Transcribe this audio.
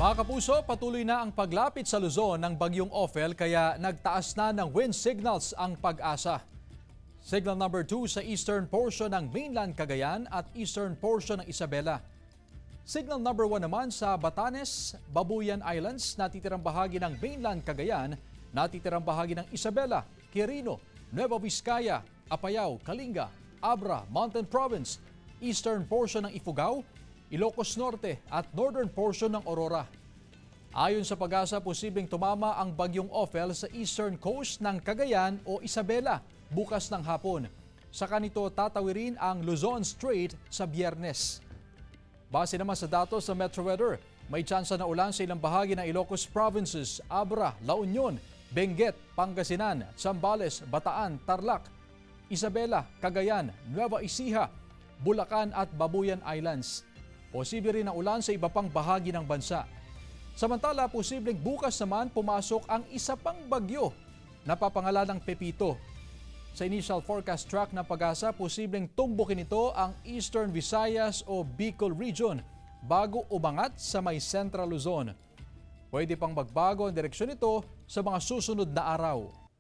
Mga kapuso, patuloy na ang paglapit sa Luzon ng bagyong Ophel kaya nagtaas na ng wind signals ang Pag-asa. Signal number 2 sa eastern portion ng mainland Cagayan at eastern portion ng Isabela. Signal number 1 naman sa Batanes, Babuyan Islands, natitirang bahagi ng mainland Cagayan, natitirang bahagi ng Isabela, Quirino, Nueva Vizcaya, Apayao, Kalinga, Abra, Mountain Province, eastern portion ng Ifugao, Ilocos Norte at northern portion ng Aurora. Ayon sa Pag-asa, posibleng tumama ang bagyong Ophel sa eastern coast ng Cagayan o Isabela bukas ng hapon. Saka nito tatawirin ang Luzon Strait sa Biyernes. Base naman sa datos sa Metro Weather, may tsansa na ulan sa ilang bahagi ng Ilocos Provinces, Abra, La Union, Benguet, Pangasinan, Zambales, Bataan, Tarlac, Isabela, Cagayan, Nueva Ecija, Bulacan at Babuyan Islands. Posible rin ang ulan sa iba pang bahagi ng bansa. Samantala, posibleng bukas naman pumasok ang isa pang bagyo na papangalanang Pepito. Sa initial forecast track ng Pag-asa, posibleng tumbukin ito ang Eastern Visayas o Bicol region bago umangat sa may Central Luzon. Pwede pang magbago ang direksyon nito sa mga susunod na araw.